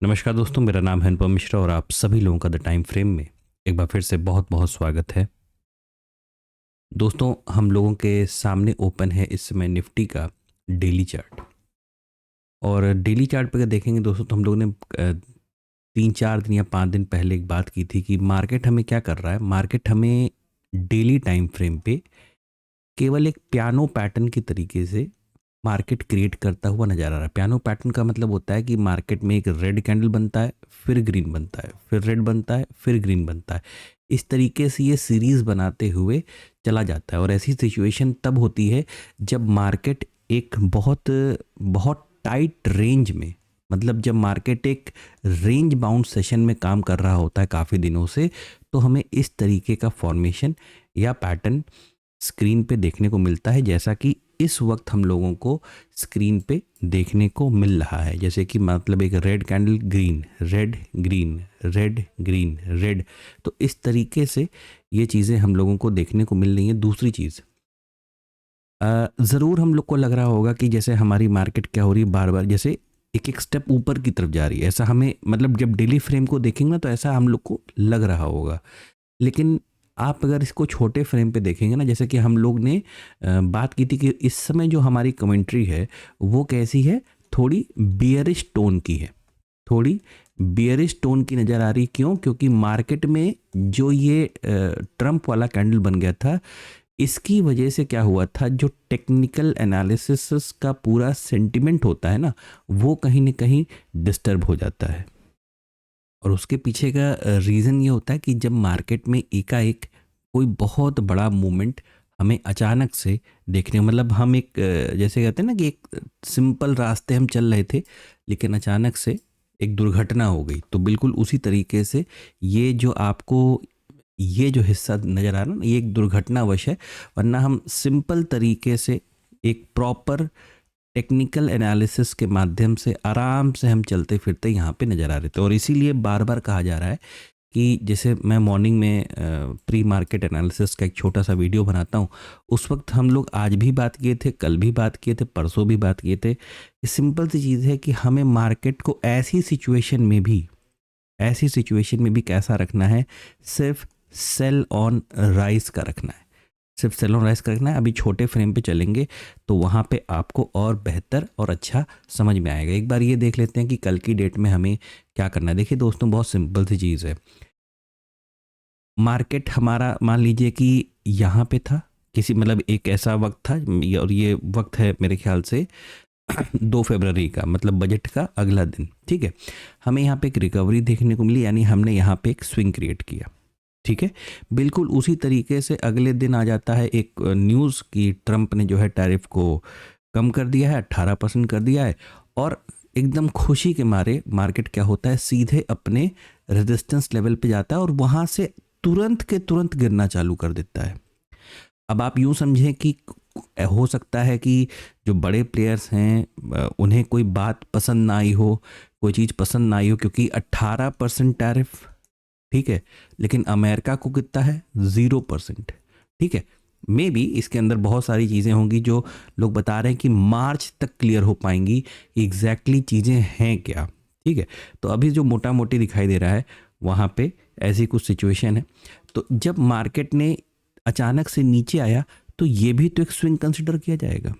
नमस्कार दोस्तों, मेरा नाम है अनुपम मिश्रा और आप सभी लोगों का द टाइम फ्रेम में एक बार फिर से बहुत बहुत स्वागत है। दोस्तों, हम लोगों के सामने ओपन है इस समय निफ्टी का डेली चार्ट। और डेली चार्ट पर अगर देखेंगे दोस्तों, तो हम लोगों ने 3-4 दिन या 5 दिन पहले एक बात की थी कि मार्केट हमें क्या कर रहा है। मार्केट हमें डेली टाइम फ्रेम पे केवल एक पियानो पैटर्न के तरीके से मार्केट क्रिएट करता हुआ नजर आ रहा है। पियानो पैटर्न का मतलब होता है कि मार्केट में एक रेड कैंडल बनता है, फिर ग्रीन बनता है, फिर रेड बनता है, फिर ग्रीन बनता है। इस तरीके से ये सीरीज बनाते हुए चला जाता है। और ऐसी सिचुएशन तब होती है जब मार्केट एक बहुत बहुत टाइट रेंज में, मतलब जब मार्केट एक रेंज बाउंड सेशन में काम कर रहा होता है काफ़ी दिनों से, तो हमें इस तरीके का फॉर्मेशन या पैटर्न स्क्रीन पे देखने को मिलता है, जैसा कि इस वक्त हम लोगों को स्क्रीन पे देखने को मिल रहा है। जैसे कि मतलब एक red candle, green, red, green, red, green, red. तो इस तरीके से ये चीज़ें हम लोगों को देखने को मिल रही हैं। दूसरी चीज़, ज़रूर हम लोग को लग रहा होगा कि जैसे हमारी मार्केट क्या हो रही है, बार बार जैसे एक एक स्टेप ऊपर की तरफ जा रही है। ऐसा हमें, मतलब जब डेली फ्रेम को देखेंगे ना, तो ऐसा हम लोग को लग रहा होगा। लेकिन आप अगर इसको छोटे फ्रेम पे देखेंगे ना, जैसे कि हम लोग ने बात की थी कि इस समय जो हमारी कमेंट्री है वो कैसी है, थोड़ी बियरिश टोन की है। थोड़ी बियरिश टोन की नज़र आ रही। क्यों? क्योंकि मार्केट में जो ये ट्रम्प वाला कैंडल बन गया था, इसकी वजह से क्या हुआ था, जो टेक्निकल एनालिसिस का पूरा सेंटिमेंट होता है ना, वो कहीं ना कहीं डिस्टर्ब हो जाता है। और उसके पीछे का रीज़न ये होता है कि जब मार्केट में एकाएक कोई बहुत बड़ा मूवमेंट हमें अचानक से देखने, मतलब हम एक जैसे कहते हैं ना कि एक सिंपल रास्ते हम चल रहे थे, लेकिन अचानक से एक दुर्घटना हो गई। तो बिल्कुल उसी तरीके से ये जो आपको ये जो हिस्सा नज़र आ रहा है ना, ये एक दुर्घटनावश है। वरना हम सिंपल तरीके से एक प्रॉपर टेक्निकल एनालिसिस के माध्यम से आराम से हम चलते फिरते यहाँ पे नज़र आ रहे थे। और इसीलिए बार बार कहा जा रहा है कि जैसे मैं मॉर्निंग में प्री मार्केट एनालिसिस का एक छोटा सा वीडियो बनाता हूँ, उस वक्त हम लोग आज भी बात किए थे, कल भी बात किए थे, परसों भी बात किए थे। सिंपल सी चीज़ है कि हमें मार्केट को ऐसी सिचुएशन में भी कैसा रखना है, सिर्फ सेल ऑन राइज का रखना है। सिर्फ सेल ऑन राइज का रखना है। अभी छोटे फ्रेम पे चलेंगे तो वहाँ पे आपको और बेहतर और अच्छा समझ में आएगा। एक बार ये देख लेते हैं कि कल की डेट में हमें क्या करना है। देखिए दोस्तों, बहुत सिंपल सी चीज़ है। मार्केट हमारा मान लीजिए कि यहाँ पे था, किसी मतलब एक ऐसा वक्त था, और ये वक्त है मेरे ख्याल से 2 फरवरी का, मतलब बजट का अगला दिन। ठीक है, हमें यहाँ पे एक रिकवरी देखने को मिली, यानी हमने यहाँ पे एक स्विंग क्रिएट किया। ठीक है, बिल्कुल उसी तरीके से अगले दिन आ जाता है एक न्यूज़ कि ट्रंप ने जो है टैरिफ को कम कर दिया है, 18% कर दिया है। और एकदम खुशी के मारे मार्केट क्या होता है, सीधे अपने रेजिस्टेंस लेवल पे जाता है और वहाँ से तुरंत के तुरंत गिरना चालू कर देता है। अब आप यूँ समझें कि हो सकता है कि जो बड़े प्लेयर्स हैं उन्हें कोई बात पसंद ना आई हो, कोई चीज़ पसंद ना आई हो, क्योंकि 18% टैरिफ, ठीक है, लेकिन अमेरिका को कितना है, 0%। ठीक है, मे बी इसके अंदर बहुत सारी चीज़ें होंगी जो लोग बता रहे हैं कि मार्च तक क्लियर हो पाएंगी, एग्जैक्टली चीज़ें हैं क्या। ठीक है, तो अभी जो मोटा मोटी दिखाई दे रहा है वहाँ पे ऐसी कुछ सिचुएशन है। तो जब मार्केट ने अचानक से नीचे आया, तो ये भी तो एक स्विंग कंसिडर किया जाएगा।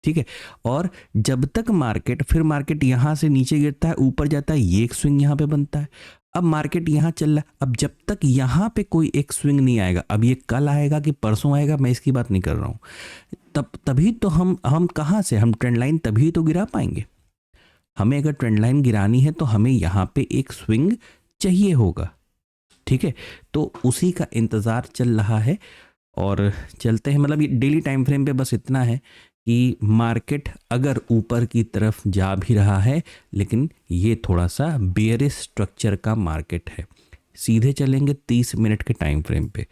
ठीक है, और जब तक मार्केट यहाँ से नीचे गिरता है, ऊपर जाता है, ये एक स्विंग यहाँ पे बनता है। अब मार्केट यहाँ चल रहा है, अब जब तक यहाँ पे कोई एक स्विंग नहीं आएगा, अब ये कल आएगा कि परसों आएगा, मैं इसकी बात नहीं कर रहा हूँ, तभी तो हम कहाँ से, हम ट्रेंड लाइन तभी तो गिरा पाएंगे। हमें अगर ट्रेंड लाइन गिरानी है तो हमें यहाँ पे एक स्विंग चाहिए होगा। ठीक है, तो उसी का इंतज़ार चल रहा है और चलते हैं। मतलब ये डेली टाइम फ्रेम पे बस इतना है कि मार्केट अगर ऊपर की तरफ जा भी रहा है, लेकिन ये थोड़ा सा बेयरिश स्ट्रक्चर का मार्केट है। सीधे चलेंगे 30 मिनट के टाइम फ्रेम पे।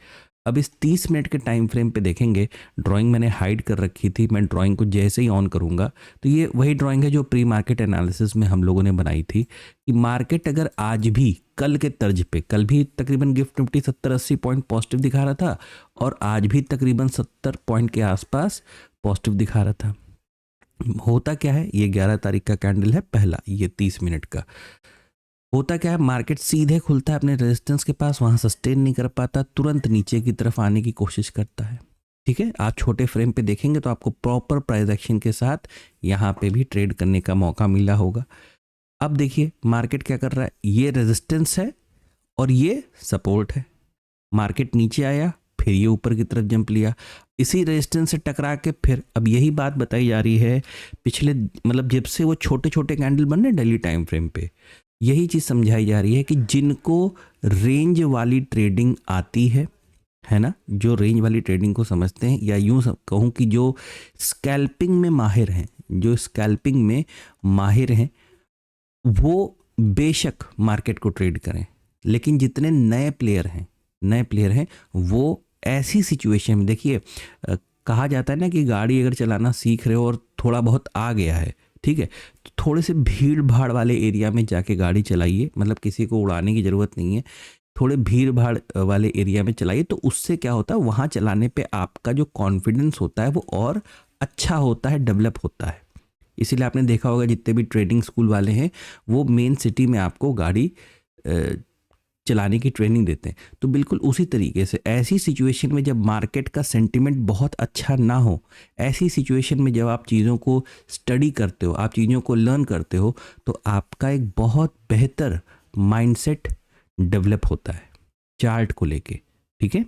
अब इस 30 मिनट के टाइम फ्रेम पे देखेंगे, ड्राइंग मैंने हाइड कर रखी थी, मैं ड्राइंग को जैसे ही ऑन करूंगा तो ये वही ड्राइंग है जो प्री मार्केट एनालिसिस में हम लोगों ने बनाई थी कि मार्केट अगर आज भी कल के तर्ज पे, कल भी तकरीबन गिफ्ट निफ्टी 70-80 पॉइंट पॉजिटिव दिखा रहा था और आज भी तकरीबन 70 पॉइंट के आसपास पॉजिटिव दिखा रहा था। होता क्या है, ये 11 तारीख का कैंडल है पहला, ये 30 मिनट का। होता क्या है, मार्केट सीधे खुलता है अपने रेजिस्टेंस के पास, वहाँ सस्टेन नहीं कर पाता, तुरंत नीचे की तरफ आने की कोशिश करता है। ठीक है, आप छोटे फ्रेम पे देखेंगे तो आपको प्रॉपर प्राइस एक्शन के साथ यहाँ पे भी ट्रेड करने का मौका मिला होगा। अब देखिए मार्केट क्या कर रहा है, ये रेजिस्टेंस है और ये सपोर्ट है। मार्केट नीचे आया, फिर ये ऊपर की तरफ जंप लिया, इसी रेजिस्टेंस से टकरा के फिर अब यही बात बताई जा रही है पिछले, मतलब जब से वो छोटे छोटे कैंडल बन रहे डेली टाइम फ्रेम पे, यही चीज़ समझाई जा रही है कि जिनको रेंज वाली ट्रेडिंग आती है ना, जो रेंज वाली ट्रेडिंग को समझते हैं, या यूं कहूँ कि जो स्कैल्पिंग में माहिर हैं, जो स्कैल्पिंग में माहिर हैं, वो बेशक मार्केट को ट्रेड करें। लेकिन जितने नए प्लेयर हैं वो ऐसी सिचुएशन में, देखिए कहा जाता है ना कि गाड़ी अगर चलाना सीख रहे हो और थोड़ा बहुत आ गया है, ठीक है, तो थोड़े से भीड़ भाड़ वाले एरिया में जाके गाड़ी चलाइए, मतलब किसी को उड़ाने की ज़रूरत नहीं है, थोड़े भीड़ भाड़ वाले एरिया में चलाइए, तो उससे क्या होता है, वहाँ चलाने पे आपका जो कॉन्फिडेंस होता है वो और अच्छा होता है, डेवलप होता है। इसीलिए आपने देखा होगा जितने भी ट्रेडिंग स्कूल वाले हैं वो मेन सिटी में आपको गाड़ी चलाने की ट्रेनिंग देते हैं। तो बिल्कुल उसी तरीके से ऐसी सिचुएशन में जब मार्केट का सेंटिमेंट बहुत अच्छा ना हो, ऐसी सिचुएशन में जब आप चीज़ों को स्टडी करते हो, आप चीज़ों को लर्न करते हो, तो आपका एक बहुत बेहतर माइंडसेट डेवलप होता है चार्ट को लेके। ठीक है,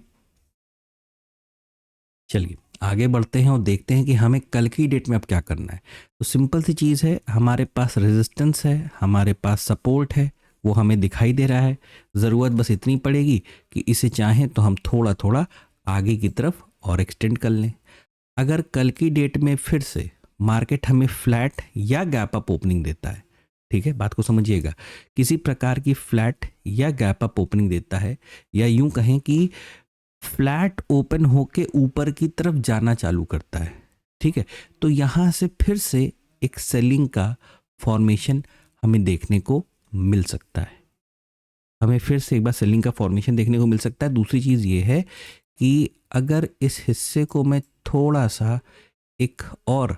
चलिए आगे बढ़ते हैं और देखते हैं कि हमें कल की डेट में अब क्या करना है। तो सिंपल सी चीज़ है, हमारे पास रेजिस्टेंस है, हमारे पास सपोर्ट है, वो हमें दिखाई दे रहा है। ज़रूरत बस इतनी पड़ेगी कि इसे चाहें तो हम थोड़ा थोड़ा आगे की तरफ और एक्सटेंड कर लें। अगर कल की डेट में फिर से मार्केट हमें फ्लैट या गैप अप ओपनिंग देता है, ठीक है, बात को समझिएगा, किसी प्रकार की फ्लैट या गैप अप ओपनिंग देता है, या यूं कहें कि फ्लैट ओपन होके ऊपर की तरफ जाना चालू करता है, ठीक है, तो यहाँ से फिर से एक सेलिंग का फॉर्मेशन हमें देखने को मिल सकता है। हमें फिर से एक बार सेलिंग का फॉर्मेशन देखने को मिल सकता है। दूसरी चीज़ ये है कि अगर इस हिस्से को मैं थोड़ा सा एक और,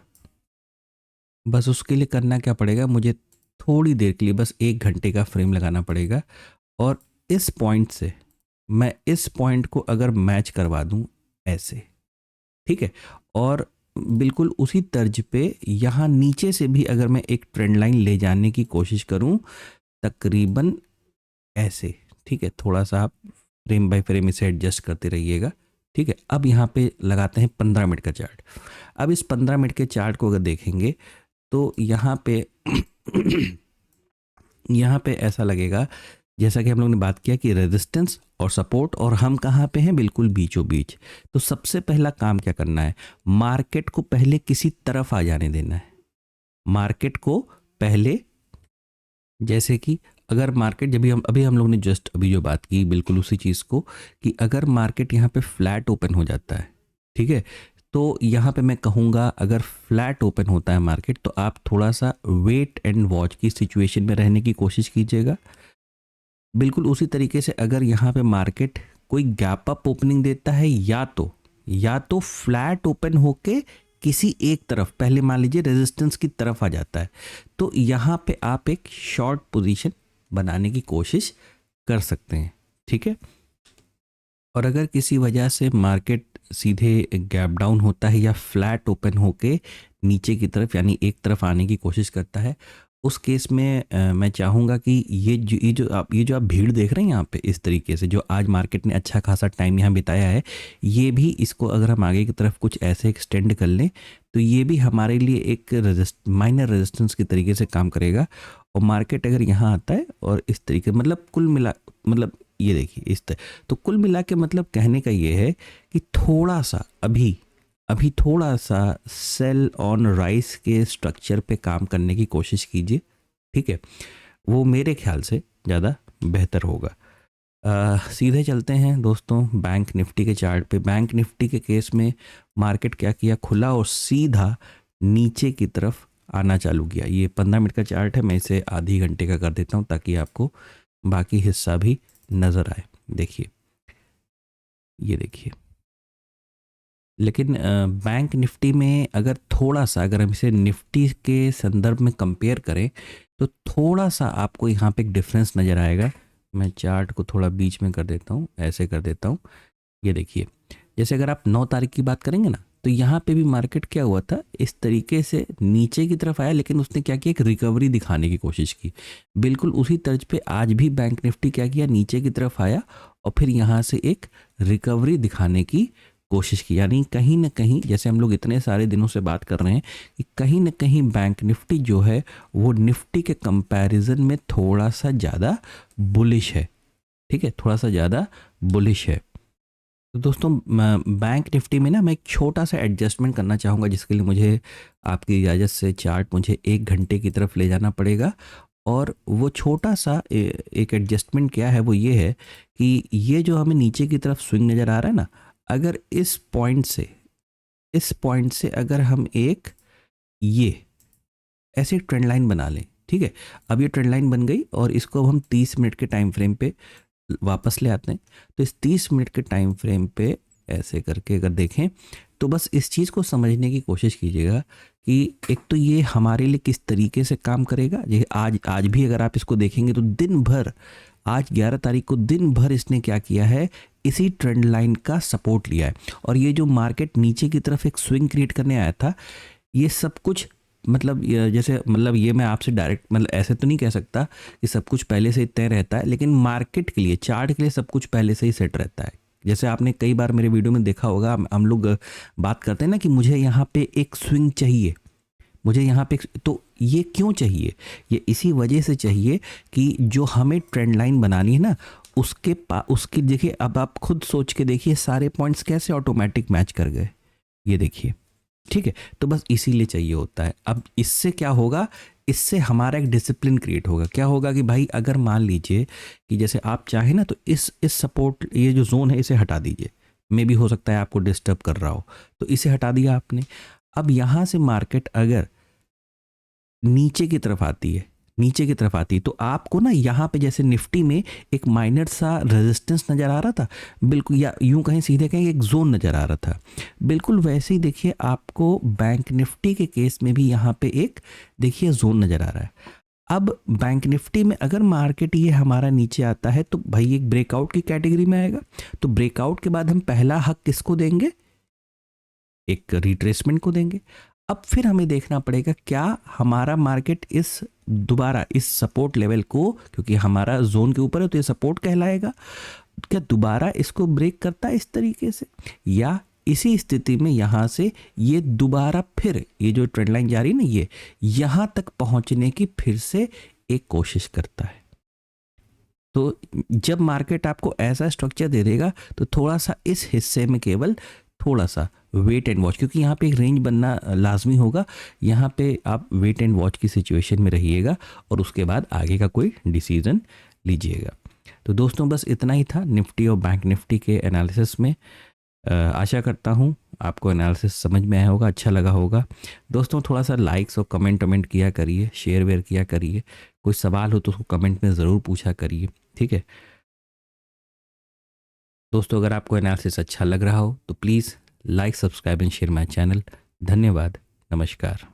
बस उसके लिए करना क्या पड़ेगा, मुझे थोड़ी देर के लिए बस 1 घंटे का फ्रेम लगाना पड़ेगा, और इस पॉइंट से मैं इस पॉइंट को अगर मैच करवा दूं ऐसे, ठीक है, और बिल्कुल उसी तर्ज पे यहाँ नीचे से भी अगर मैं एक ट्रेंड लाइन ले जाने की कोशिश करूं तकरीबन ऐसे, ठीक है, थोड़ा सा आप फ्रेम बाय फ्रेम इसे एडजस्ट करते रहिएगा। ठीक है, अब यहाँ पे लगाते हैं 15 मिनट का चार्ट। अब इस 15 मिनट के चार्ट को अगर देखेंगे तो यहाँ पे यहाँ पे ऐसा लगेगा जैसा कि हम लोग ने बात किया कि रेजिस्टेंस और सपोर्ट, और हम कहाँ पे हैं, बिल्कुल बीचों बीच। तो सबसे पहला काम क्या करना है, मार्केट को पहले किसी तरफ आ जाने देना है। मार्केट को पहले, जैसे कि अगर मार्केट, जब भी हम अभी हम लोग ने जस्ट अभी जो बात की बिल्कुल उसी चीज़ को, कि अगर मार्केट यहाँ पे फ्लैट ओपन हो जाता है, ठीक है, तो यहाँ पे मैं कहूँगा अगर फ्लैट ओपन होता है मार्केट तो आप थोड़ा सा वेट एंड वॉच की सिचुएशन में रहने की कोशिश कीजिएगा। बिल्कुल उसी तरीके से अगर यहाँ पे मार्केट कोई गैप अप ओपनिंग देता है, या तो फ्लैट ओपन होके किसी एक तरफ, पहले मान लीजिए रेजिस्टेंस की तरफ आ जाता है, तो यहाँ पे आप एक शॉर्ट पोजीशन बनाने की कोशिश कर सकते हैं। ठीक है, और अगर किसी वजह से मार्केट सीधे गैप डाउन होता है या फ्लैट ओपन होके नीचे की तरफ यानी एक तरफ आने की कोशिश करता है, उस केस में मैं चाहूँगा कि ये जो आप भीड़ देख रहे हैं यहाँ पे, इस तरीके से जो आज मार्केट ने अच्छा खासा टाइम यहाँ बिताया है, ये भी, इसको अगर हम आगे की तरफ कुछ ऐसे एक्सटेंड कर लें तो ये भी हमारे लिए एक माइनर रेजिस्टेंस के तरीके से काम करेगा। और मार्केट अगर यहाँ आता है और इस तरीके, मतलब कुल मिला, मतलब ये देखिए इस तरह, तो कुल मिला के मतलब कहने का ये है कि थोड़ा सा अभी थोड़ा सा सेल ऑन राइस के स्ट्रक्चर पे काम करने की कोशिश कीजिए। ठीक है, वो मेरे ख्याल से ज़्यादा बेहतर होगा। सीधे चलते हैं दोस्तों बैंक निफ्टी के चार्ट पे। बैंक निफ्टी के केस में मार्केट क्या किया, खुला और सीधा नीचे की तरफ आना चालू किया। ये 15 मिनट का चार्ट है, मैं इसे आधी घंटे का कर देता हूँ ताकि आपको बाकी हिस्सा भी नज़र आए। देखिए, ये देखिए, लेकिन बैंक निफ्टी में अगर थोड़ा सा, अगर हम इसे निफ्टी के संदर्भ में कंपेयर करें तो थोड़ा सा आपको यहाँ पे एक डिफरेंस नज़र आएगा। मैं चार्ट को थोड़ा बीच में कर देता हूँ, ऐसे कर देता हूँ। ये देखिए, जैसे अगर आप 9 तारीख की बात करेंगे ना, तो यहाँ पे भी मार्केट क्या हुआ था, इस तरीके से नीचे की तरफ आया, लेकिन उसने क्या किया, एक रिकवरी दिखाने की कोशिश की। बिल्कुल उसी तर्ज पे आज भी बैंक निफ्टी क्या किया, नीचे की तरफ आया और फिर यहाँ से एक रिकवरी दिखाने की कोशिश की। यानी कहीं ना कहीं, जैसे हम लोग इतने सारे दिनों से बात कर रहे हैं कि कहीं ना कहीं बैंक निफ्टी जो है वो निफ्टी के कंपैरिजन में थोड़ा सा ज़्यादा बुलिश है। ठीक है, थोड़ा सा ज़्यादा बुलिश है। तो दोस्तों, बैंक निफ्टी में ना मैं एक छोटा सा एडजस्टमेंट करना चाहूँगा, जिसके लिए मुझे आपकी इजाज़त से चार्ट मुझे 1 घंटे की तरफ ले जाना पड़ेगा। और वो छोटा सा एक एडजस्टमेंट क्या है, वो ये है कि ये जो हमें नीचे की तरफ स्विंग नज़र आ रहा है ना, अगर इस पॉइंट से अगर हम एक ये ऐसे ट्रेंड लाइन बना लें, ठीक है। अब ये ट्रेंड लाइन बन गई और इसको अब हम 30 मिनट के टाइम फ्रेम पे वापस ले आते हैं। तो इस 30 मिनट के टाइम फ्रेम पे ऐसे करके अगर देखें, तो बस इस चीज़ को समझने की कोशिश कीजिएगा कि एक तो ये हमारे लिए किस तरीके से काम करेगा। ये आज भी अगर आप इसको देखेंगे तो दिन भर, आज 11 तारीख को दिन भर इसने क्या किया है, इसी ट्रेंड लाइन का सपोर्ट लिया है। और ये जो मार्केट नीचे की तरफ एक स्विंग क्रिएट करने आया था, ये सब कुछ मतलब जैसे मतलब ये मैं आपसे डायरेक्ट मतलब ऐसे तो नहीं कह सकता कि सब कुछ पहले से ही तय रहता है, लेकिन मार्केट के लिए, चार्ट के लिए सब कुछ पहले से ही सेट रहता है। जैसे आपने कई बार मेरे वीडियो में देखा होगा, हम लोग बात करते हैं ना कि मुझे यहाँ पे एक स्विंग चाहिए, मुझे यहाँ पे तो ये क्यों चाहिए, ये इसी वजह से चाहिए कि जो हमें ट्रेंड लाइन बनानी है ना, उसकी देखिए, अब आप खुद सोच के देखिए सारे पॉइंट्स कैसे ऑटोमेटिक मैच कर गए, ये देखिए। ठीक है, तो बस इसीलिए चाहिए होता है। अब इससे क्या होगा, इससे हमारा एक डिसिप्लिन क्रिएट होगा। क्या होगा कि भाई अगर मान लीजिए कि जैसे आप चाहें ना, तो इस सपोर्ट, ये जो जोन है इसे हटा दीजिए, मे भी हो सकता है आपको डिस्टर्ब कर रहा हो, तो इसे हटा दिया आपने। अब यहाँ से मार्केट अगर नीचे की तरफ आती है, नीचे की तरफ आती है, तो आपको ना यहाँ पे जैसे निफ्टी में एक माइनर सा रेजिस्टेंस नज़र आ रहा था, बिल्कुल, या यूं कहीं सीधे कहीं एक जोन नज़र आ रहा था, बिल्कुल वैसे ही देखिए आपको बैंक निफ्टी के केस में भी यहाँ पे एक देखिए जोन नज़र आ रहा है। अब बैंक निफ्टी में अगर मार्केट ये हमारा नीचे आता है तो भाई एक ब्रेकआउट की कैटेगरी में आएगा। तो ब्रेकआउट के बाद हम पहला हक किसको देंगे, एक रिट्रेसमेंट को देंगे। अब फिर हमें देखना पड़ेगा क्या हमारा मार्केट इस दोबारा इस सपोर्ट लेवल को, क्योंकि हमारा जोन के ऊपर है तो ये सपोर्ट कहलाएगा, क्या दोबारा इसको ब्रेक करता है इस तरीके से, या इसी स्थिति में यहाँ से ये दोबारा फिर ये जो ट्रेंड लाइन जा रही है ना, ये यहाँ तक पहुँचने की फिर से एक कोशिश करता है। तो जब मार्केट आपको ऐसा स्ट्रक्चर दे देगा तो थोड़ा सा इस हिस्से में केवल थोड़ा सा वेट एंड वॉच, क्योंकि यहाँ पे एक रेंज बनना लाजमी होगा, यहाँ पे आप वेट एंड वॉच की सिचुएशन में रहिएगा और उसके बाद आगे का कोई डिसीजन लीजिएगा। तो दोस्तों, बस इतना ही था निफ्टी और बैंक निफ्टी के एनालिसिस में। आशा करता हूँ आपको एनालिसिस समझ में आया होगा, अच्छा लगा होगा। दोस्तों, थोड़ा सा लाइक्स और कमेंट किया करिए, शेयर वेयर किया करिए, कोई सवाल हो तो उसको कमेंट में ज़रूर पूछा करिए, ठीक है दोस्तों। अगर आपको एनालिसिस अच्छा लग रहा हो तो please like, subscribe and share my channel. धन्यवाद, नमस्कार।